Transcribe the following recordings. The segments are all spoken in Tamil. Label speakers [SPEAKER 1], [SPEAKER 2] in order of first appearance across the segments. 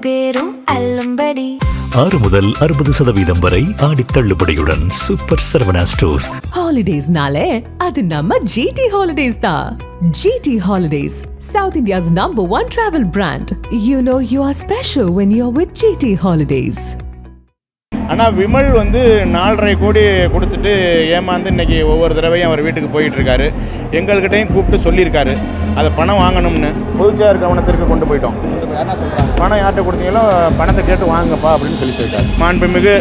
[SPEAKER 1] பேரும் அல்லும்படி
[SPEAKER 2] 6 முதல் 60% வரை ஆடி தள்ளுபடியுடன் சூப்பர் சரவணா ஸ்டோர்ஸ்.
[SPEAKER 3] ஹாலிடேஸ்னாலே அது நம்ம ஜிடி ஹாலிடேஸ் தான். GT holidays, South India's #1 travel brand. You know you are special when you're with GT Holidays.
[SPEAKER 4] ஆனால் விமல் வந்து 4.5 கோடி கொடுத்துட்டு ஏமாந்து இன்றைக்கி ஒவ்வொரு தடவையும் அவர் வீட்டுக்கு போயிட்டுருக்காரு. எங்கள்கிட்டையும் கூப்பிட்டு சொல்லியிருக்காரு அதை பணம் வாங்கணும்னு. பொதுச்செயலாளர் கவனத்திற்கு கொண்டு போயிட்டோம். பணம் யார்கிட்ட கொடுத்தீங்களோ பணத்தை கேட்டு வாங்கப்பா அப்படின்னு சொல்லியிருக்காரு. மாண்புமிகு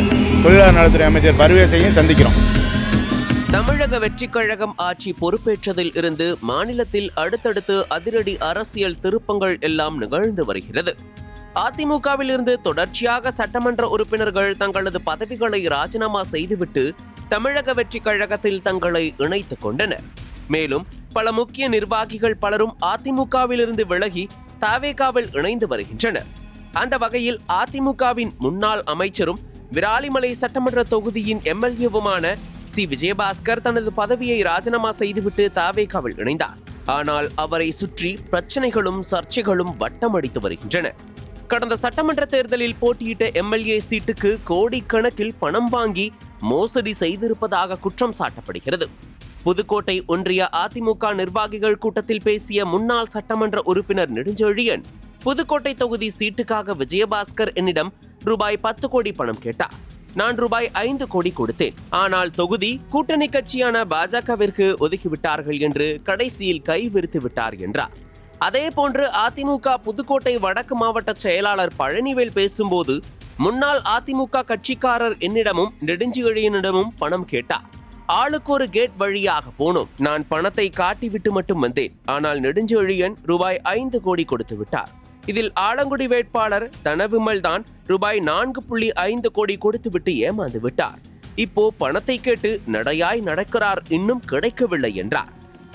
[SPEAKER 4] தொழிலாளர் நலத்துறை அமைச்சர் பர்வேசையும் சந்திக்கிறோம்.
[SPEAKER 5] தமிழக வெற்றிக் கழகம் ஆட்சி பொறுப்பேற்றதில் இருந்து மாநிலத்தில் அடுத்தடுத்து அதிரடி அரசியல் திருப்பங்கள் எல்லாம் நிகழ்ந்து வருகிறது. அதிமுகவில் இருந்து தொடர்ச்சியாக சட்டமன்ற உறுப்பினர்கள் தங்களது பதவிகளை ராஜினாமா செய்துவிட்டு தமிழக வெற்றிக் கழகத்தில் தங்களை இணைத்துக் கொண்டனர். மேலும் பல முக்கிய நிர்வாகிகள் பலரும் அதிமுகவில் இருந்து விலகி தவேகாவில் இணைந்து வருகின்றனர். அந்த வகையில் அதிமுகவின் முன்னாள் அமைச்சரும் விராலிமலை சட்டமன்ற தொகுதியின் எம்எல்ஏவுமான சி. விஜயபாஸ்கர் தனது பதவியை ராஜினாமா செய்துவிட்டு தவேகாவில் இணைந்தார். ஆனால் அவரை சுற்றி பிரச்சனைகளும் சர்ச்சைகளும் வட்டமடித்து வருகின்றன. கடந்த சட்டமன்ற தேர்தலில் போட்டியிட்ட எம்எல்ஏ சீட்டுக்கு கோடிக்கணக்கில் பணம் வாங்கி மோசடி செய்திருப்பதாக குற்றம் சாட்டப்படுகிறது. புதுக்கோட்டை ஒன்றிய அதிமுக நிர்வாகிகள் கூட்டத்தில் பேசிய முன்னாள் சட்டமன்ற உறுப்பினர் நெடுஞ்செழியன், புதுக்கோட்டை தொகுதி சீட்டுக்காக விஜயபாஸ்கர் என்னிடம் ரூபாய் 10 கோடி பணம் கேட்டார். நான் ரூபாய் 5 கோடி கொடுத்தேன். ஆனால் தொகுதி கூட்டணி கட்சியான பாஜகவிற்கு ஒதுக்கிவிட்டார்கள் என்று கடைசியில் கைவிரித்து விட்டார் என்றார். அதே போன்று அதிமுக புதுக்கோட்டை வடக்கு மாவட்ட செயலாளர் பழனிவேல் பேசும்போது, முன்னாள் அதிமுக கட்சிக்காரர் என்னிடமும் நெடுஞ்செழியனிடமும் பணம் கேட்டார். ஆளுக்கு ஒரு கேட் வழியாக போனோம். நான் பணத்தை காட்டிவிட்டு மட்டும் வந்தேன். ஆனால் நெடுஞ்செழியன் ரூபாய் 5 கோடி கொடுத்து விட்டார். இதில் ஆலங்குடி வேட்பாளர் தனவிமல் தான் ரூபாய் 4.5 கோடி கொடுத்துவிட்டு ஏமாந்து விட்டார். இப்போ பணத்தை கேட்டு நடையாய் நடக்கிறார், இன்னும் கிடைக்கவில்லை என்றார்.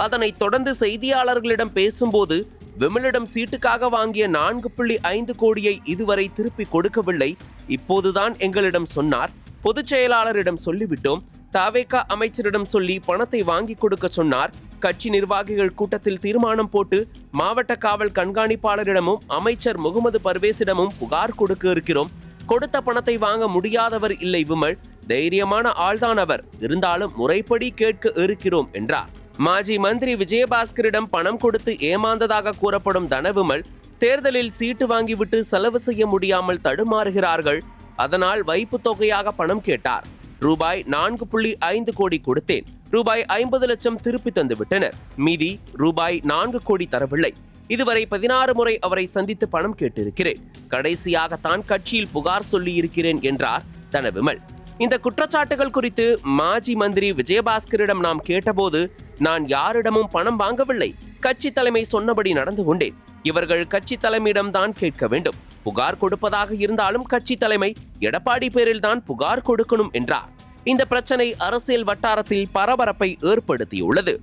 [SPEAKER 5] அதனைத் தொடர்ந்து செய்தியாளர்களிடம் பேசும்போது, விமலிடம் சீட்டுக்காக வாங்கிய 4.5 கோடியை இதுவரை திருப்பி கொடுக்கவில்லை. இப்போதுதான் எங்களிடம் சொன்னார். பொதுச் செயலாளரிடம் சொல்லிவிட்டோம். தவேகா அமைச்சரிடம் சொல்லி பணத்தை வாங்கி கொடுக்க சொன்னார். கட்சி நிர்வாகிகள் கூட்டத்தில் தீர்மானம் போட்டு மாவட்ட காவல் கண்காணிப்பாளரிடமும் அமைச்சர் முகமது பர்வேசிடமும் புகார் கொடுக்க இருக்கிறோம். கொடுத்த பணத்தை வாங்க முடியாதவர் இல்லை விமல், தைரியமான ஆள்தான் அவர். இருந்தாலும் முறைப்படி கேட்க இருக்கிறோம் என்றார். மாஜி மந்திரி விஜயபாஸ்கரிடம் பணம் கொடுத்து ஏமாந்ததாக கூறப்படும் தனவிமல், தேர்தலில் சீட்டு வாங்கிவிட்டு செலவு செய்ய முடியாமல் தடுமாறுகிறார்கள். அதனால் வைப்பு தொகையாக பணம் கேட்டார். ரூபாய் 4.5 கோடி கொடுத்தேன். ரூபாய் 50 லட்சம் திருப்பி தந்து விட்டனர். மீதி ரூபாய் 4 கோடி தரவில்லை. இதுவரை 16 முறை அவரை சந்தித்து பணம் கேட்டிருக்கிறேன். கடைசியாகத்தான் கட்சியில் புகார் சொல்லி இருக்கிறேன் என்றார் தனவிமல். இந்த குற்றச்சாட்டுகள் குறித்து மாஜி மந்திரி விஜயபாஸ்கரிடம் நாம் கேட்டபோது, நான் யாரிடமும் பணம் வாங்கவில்லை. கட்சி தலைமை சொன்னபடி நடந்து கொண்டேன். இவர்கள் கட்சி தலைமையிடம் தான் கேட்க வேண்டும். புகார் கொடுப்பதாக இருந்தாலும் கட்சி தலைமை எடப்பாடி பேரில் தான் புகார் கொடுக்கணும் என்றார். இந்த பிரச்சனை அரசியல் வட்டாரத்தில் பரபரப்பை ஏற்படுத்தியுள்ளது.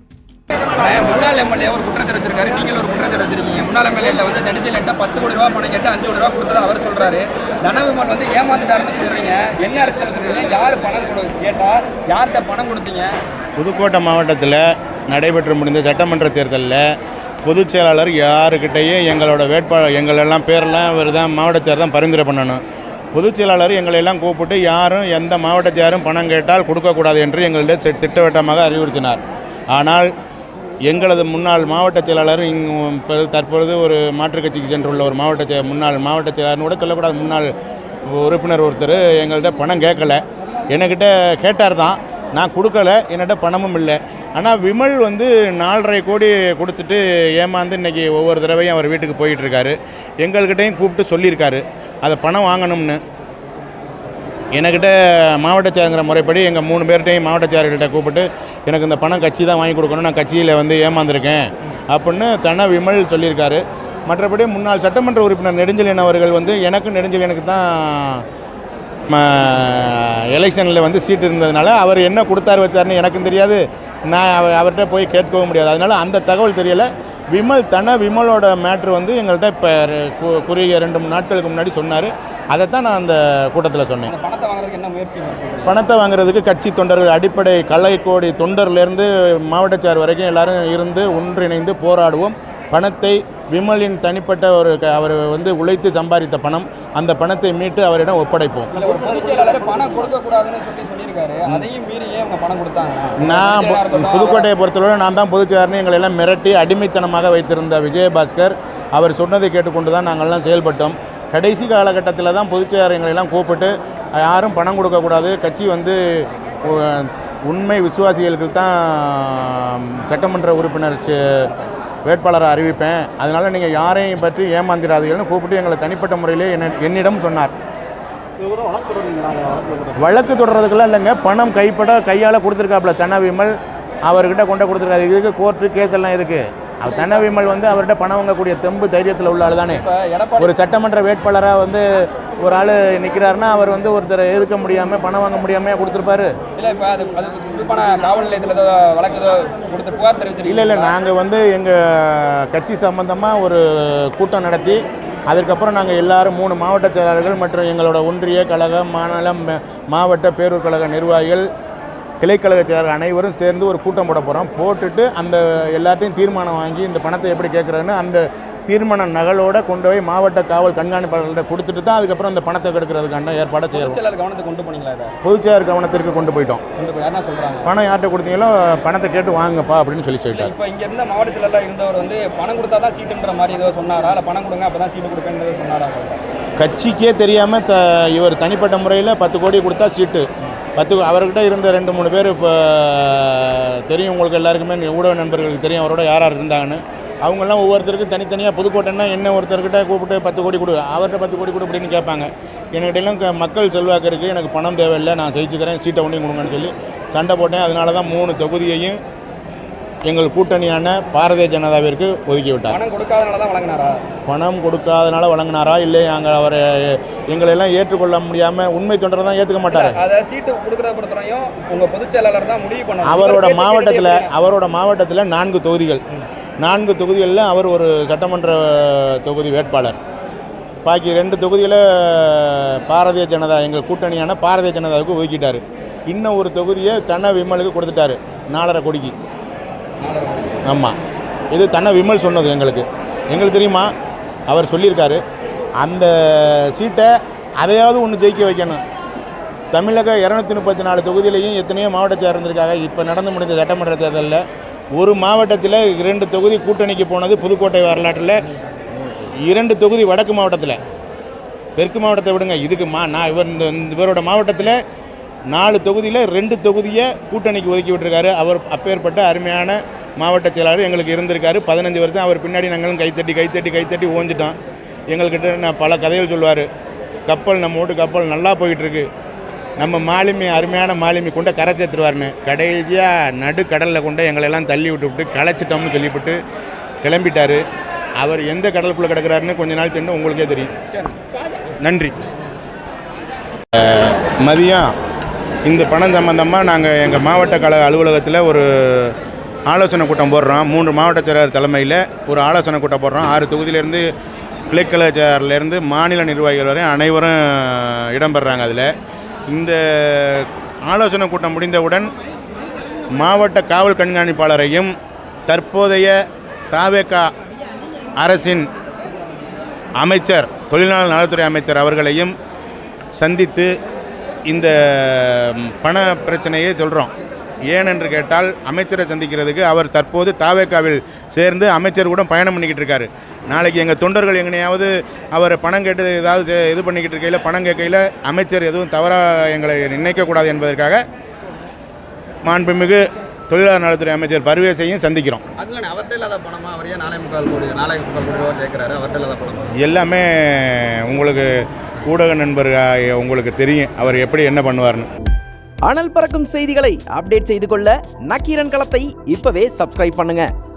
[SPEAKER 6] முன்னாள் எம்எல்ஏ ஒரு குற்றத்தை வச்சிருக்காரு, நீங்கள் ஒரு குற்றத்தை வச்சிருக்கீங்க. முன்னாள் எம்எல்ஏ வந்து நெடுஞ்செழியன் 10 கோடி ரூபாய் பணம் கேட்டு 5 கோடி ரூபாய் கொடுத்ததா அவர் சொல்றாரு. தனவிமல் வந்து ஏமாந்துட்டாருன்னு சொல்றீங்க. என்ன அர்த்தத்தில் சொல்றீங்க? யார் பணம் கேட்டா, யார்கிட்ட பணம் கொடுத்தீங்க?
[SPEAKER 4] புதுக்கோட்டை மாவட்டத்தில் நடைபெற்று முடிந்த சட்டமன்ற தேர்தலில் பொதுச் செயலாளர் யாருக்கிட்டையும் எங்களோட வேட்பாளர் எங்களெல்லாம் பேரெல்லாம் இவர் தான் மாவட்ட செயலர் தான் பரிந்துரை பண்ணணும். பொதுச் செயலாளர் எங்களெல்லாம் கூப்பிட்டு யாரும் எந்த மாவட்ட செயலரும் பணம் கேட்டால் கொடுக்கக்கூடாது என்று எங்களிடம் திட்டவட்டமாக அறிவுறுத்தினார். ஆனால் எங்களது முன்னாள் மாவட்ட செயலாளர் தற்பொழுது ஒரு மாற்றுக் கட்சிக்கு சென்றுள்ள ஒரு முன்னாள் மாவட்ட செயலாளர்னு கூட சொல்லக்கூடாது, முன்னாள் உறுப்பினர் ஒருத்தர் எங்கள்கிட்ட பணம் கேட்கலை. என்கிட்ட கேட்டார் தான், நான் கொடுக்கல, என்னிட்ட பணமும் இல்லை. ஆனால் விமல் வந்து 4.5 கோடி கொடுத்துட்டு ஏமாந்து இன்றைக்கி ஒவ்வொரு தடவையும் அவர் வீட்டுக்கு போயிட்டுருக்காரு. எங்கள்கிட்டையும் கூப்பிட்டு சொல்லியிருக்காரு அதை பணம் வாங்கணும்னு. என்கிட்ட மாவட்ட செயலங்கிற முறைப்படி எங்கள் 3 பேர்கிட்டையும் மாவட்ட செயலர்கிட்ட கூப்பிட்டு எனக்கு இந்த பணம் கட்சி தான் வாங்கி கொடுக்கணும், நான் கட்சியில் வந்து ஏமாந்துருக்கேன் அப்படின்னு விமல் சொல்லியிருக்காரு. மற்றபடி முன்னாள் சட்டமன்ற உறுப்பினர் நெடுஞ்செழியன் அவர்கள் வந்து நெடுஞ்செழியனுக்கு தான் எலெக்ஷனில் வந்து சீட்டு இருந்ததுனால அவர் என்ன கொடுத்தாரு வச்சாருன்னு எனக்கும் தெரியாது, நான் அவர்கிட்ட போய் கேட்கவும் முடியாது. அதனால் அந்த தகவல் தெரியலை. விமலோட மேட்ரு வந்து எங்கள்கிட்ட இப்போ குறுகிய 2-3 நாட்களுக்கு முன்னாடி சொன்னார். அதைத்தான் நான் அந்த கூட்டத்தில் சொன்னேன். பணத்தை வாங்குறதுக்கு கட்சி தொண்டர்கள், அடிப்படை கலைக்கோடி தொண்டர்லேருந்து மாவட்ட செயலர் வரைக்கும் எல்லாரும் இருந்து ஒன்றிணைந்து போராடுவோம். பணத்தை விமலின் தனிப்பட்ட அவர் வந்து உழைத்து சம்பாதித்த பணம், அந்த பணத்தை மீட்டு அவரிடம் ஒப்படைப்போம்.
[SPEAKER 6] இல்ல, ஒரு பொதுச் செயலாளர் பணம் கொடுக்கக்கூடாதுன்னு சொல்லியிருக்காரு. அதையும் மீறி ஏன் அவங்க பணம் கொடுத்தாங்க?
[SPEAKER 4] நான் புதுக்கோட்டையை பொறுத்தவரை நான் தான் பொதுச் செயலாளர்னு எங்களை எல்லாம் மிரட்டி அடிமைத்தனமாக வைத்திருந்த விஜயபாஸ்கர் அவர் சொன்னதை கேட்டுக்கொண்டு தான் நாங்கள்லாம் செயல்பட்டோம். கடைசி காலகட்டத்தில் தான் பொதுச் செயலாளர் எங்களெல்லாம் கூப்பிட்டு யாரும் பணம் கொடுக்கக்கூடாது, கட்சி வந்து உண்மை விசுவாசிகளுக்கு தான் சட்டமன்ற உறுப்பினர் வேட்பாளரை அறிவிப்பேன், அதனால் நீங்கள் யாரையும் பற்றி ஏமாந்திராதீர்கள்னு கூப்பிட்டு எங்களை தனிப்பட்ட முறையிலே என்னிடம் சொன்னார். வழக்கு தொடர்றதுக்கெல்லாம் இல்லைங்க, பணம் கையால் கொடுத்துருக்காப்புல விமல் அவர்கிட்ட கொண்டு கொடுத்துருக்காரு. இதுக்கு கோர்ட்டு கேஸ் எல்லாம் எதுக்கு? அவர் விமல் வந்து அவர்கிட்ட பணம் வாங்கக்கூடிய தெம்பு தைரியத்தில் உள்ள ஆள் தானே. ஒரு சட்டமன்ற வேட்பாளராக வந்து ஒரு ஆள் நிற்கிறாருன்னா அவர் வந்து ஒருத்தர் எதுக்க முடியாமல் பணம் வாங்க முடியாமல் கொடுத்துருப்பாரு.
[SPEAKER 6] இல்லை, இப்போ அது காவல் நிலையத்தில் ஏதோ வழக்கு ஏதோ கொடுத்து புகார் தெரிவிச்சிருக்கீங்க?
[SPEAKER 4] இல்லை, நாங்கள் வந்து எங்கள் கட்சி சம்பந்தமாக ஒரு கூட்டம் நடத்தி அதுக்கப்புறம் நாங்கள் எல்லாரும் 3 மாவட்ட செயலாளர்கள் மற்றும் எங்களோட ஒன்றிய கழக மாவட்ட பேரூர் கழக நிர்வாகிகள் கிளைக்கழக செயலாளர் அனைவரும் சேர்ந்து ஒரு கூட்டம் போட போகிறோம். போட்டுட்டு அந்த எல்லாத்தையும் தீர்மானம் வாங்கி இந்த பணத்தை எப்படி கேட்குறதுன்னு அந்த தீர்மான நகலோடு கொண்டு போய் மாவட்ட காவல் கண்காணிப்பாளர்கிட்ட கொடுத்துட்டு தான் அதுக்கப்புறம் அந்த பணத்தை கெடுக்கிறதுக்கான ஏற்பாடை செய்யணும்.
[SPEAKER 6] கவனத்துக்கு கொண்டு போனீங்களா?
[SPEAKER 4] பொதுச்செயலாளர் கவனத்திற்கு கொண்டு போயிட்டோம். பணம் யார்கிட்ட கொடுத்தீங்களோ பணத்தை கேட்டு வாங்கப்பா அப்படின்னு சொல்லிட்டார்.
[SPEAKER 6] இப்போ இங்கே இருந்த மாவட்ட செயலாளர் இருந்தவர் வந்து பணம் கொடுத்தா தான் சீட்டுன்ற மாதிரி ஏதோ சொன்னாரா? இல்லை பணம் கொடுங்க அப்போ தான் சீட்டு கொடுப்பேன்னு சொன்னாரா?
[SPEAKER 4] கட்சிக்கே தெரியாமல் இவர் தனிப்பட்ட முறையில் 10 கோடி கொடுத்தா சீட்டு 10 அவர்கிட்ட இருந்த 2-3 பேர் இப்போ தெரியும் உங்களுக்கு எல்லாருக்குமே, ஊடக நண்பர்களுக்கு தெரியும் அவரோட யார் இருந்தாங்கன்னு. அவங்கெல்லாம் ஒவ்வொருத்தருக்கும் தனித்தனியாக புதுக்கோட்டைன்னா என்ன ஒருத்தர்கிட்ட கூப்பிட்டு 10 கோடி கொடு, அவர்கிட்ட 10 கோடி கொடு அப்படின்னு கேட்பாங்க. என்கிட்டலாம் மக்கள் செல்வாக்கு இருக்குது, எனக்கு பணம் தேவையில்லை, நான் ஜெயிச்சுக்கிறேன், சீட்டை ஒன்றையும் கொடுங்கன்னு சொல்லி சண்டை போட்டேன். அதனால தான் 3 தொகுதியையும் எங்கள் கூட்டணியான பாரதிய ஜனதாவிற்கு ஒதுக்கி விட்டார்.
[SPEAKER 6] பணம் கொடுக்காதனால தான் வழங்கினாரா? பணம்
[SPEAKER 4] கொடுக்காதனால வழங்கினாரா இல்லை நாங்கள் அவரை எங்களெல்லாம் ஏற்றுக்கொள்ள முடியாமல் உண்மை தொண்டரை தான் ஏற்றுக்க மாட்டார்.
[SPEAKER 6] அதை சீட்டு கொடுக்குறத பொறுத்தவரையும் உங்கள் பொதுச் செயலாளர் தான் முடிவு பண்ணணும்.
[SPEAKER 4] அவரோட மாவட்டத்தில் 4 தொகுதிகள், 4 தொகுதிகளில் அவர் ஒரு சட்டமன்ற தொகுதி வேட்பாளர். பாக்கி 2 தொகுதியில் பாரதிய ஜனதா எங்கள் கூட்டணியான பாரதிய ஜனதாவுக்கு ஒதுக்கிட்டார். இன்னும் ஒரு தொகுதியை விமலுக்கு கொடுத்துட்டாரு 4.5 கோடிக்கு. ஆமாம், இது விமல் சொன்னது எங்களுக்கு தெரியுமா, அவர் சொல்லியிருக்காரு. அந்த சீட்டை அதையாவது ஒன்று ஜெயிக்க வைக்கணும். தமிழக 234 தொகுதியிலையும் எத்தனையோ மாவட்ட செயலர் இருந்திருக்காங்க. இப்போ நடந்து முடிந்த சட்டமன்ற தேர்தலில் ஒரு மாவட்டத்தில் 2 தொகுதி கூட்டணிக்கு போனது புதுக்கோட்டை வரலாற்றில். 2 தொகுதி வடக்கு மாவட்டத்தில், தெற்கு மாவட்டத்தை விடுங்க. இதுக்கு இவரோட மாவட்டத்தில் 4 தொகுதியில் 2 தொகுதியை கூட்டணிக்கு ஒதுக்கி விட்டுருக்காரு. அவர் அப்பேற்பட்ட அருமையான மாவட்ட செயலாளர் எங்களுக்கு இருந்திருக்காரு. 15 வருஷம் அவர் பின்னாடி நாங்களும் கைத்தட்டி ஓஞ்சிட்டோம். எங்கள்கிட்ட நான் பல கதைகள் சொல்லுவார். கப்பல் நல்லா போயிட்டுருக்கு, நம்ம மாலுமி அருமையான மாலுமி கொண்டு கரை சேர்த்துருவார்னு. கடைசியாக நடுக்கடலில் கொண்டு எங்களெல்லாம் தள்ளி விட்டு களைச்சிட்டோம்னு சொல்லிவிட்டு கிளம்பிட்டார். அவர் எந்த கடலுக்குள்ளே கிடக்கிறாருன்னு கொஞ்ச நாள் சென்று உங்களுக்கே தெரியும். நன்றி. மதியம் இந்த பணம் சம்பந்தமாக நாங்கள் எங்கள் மாவட்ட கழக அலுவலகத்தில் ஒரு ஆலோசனை கூட்டம் போடுறோம். 3 மாவட்ட செயலர் தலைமையில் ஒரு ஆலோசனை கூட்டம் போடுறோம். 6 தொகுதியிலேருந்து கிளைக்கழக செயலர்லேருந்து மாநில நிர்வாகிகள் வரை அனைவரும் இடம்பெறாங்க. அதில் இந்த ஆலோசனை கூட்டம் முடிந்தவுடன் மாவட்ட காவல் கண்காணிப்பாளரையும் தற்போதைய தவேக அரசின் அமைச்சர் தொழிலாளர் நலத்துறை அமைச்சர் அவர்களையும் சந்தித்து இந்த பண பிரச்சனையை சொல்கிறோம். ஏனென்று கேட்டால் அமைச்சரை சந்திக்கிறதுக்கு அவர் தற்போது தவேகாவில் சேர்ந்து அமைச்சர் கூட பயணம் பண்ணிக்கிட்டு இருக்காரு. நாளைக்கு எங்கள் தொண்டர்கள் எங்கனையாவது அவர் பணம் கேட்டு ஏதாவது இது பண்ணிக்கிட்டு இருக்கையில் பணம் கேட்கையில் அமைச்சர் எதுவும் தவறாக எங்களை நினைக்கக்கூடாது என்பதற்காக மாண்புமிகு தொழிலாளர் நலத்துறை அமைச்சர் பர்வேஸையும் சந்திக்கிறோம். எல்லாமே உங்களுக்கு ஊடக நண்பர்கள் உங்களுக்கு தெரியும் அவர் எப்படி என்ன பண்ணுவார்னு.
[SPEAKER 7] அனல் பறக்கும் செய்திகளை அப்டேட் செய்து கொள்ள நக்கீரன் களத்தை இப்பவே சப்ஸ்கிரைப் பண்ணுங்க.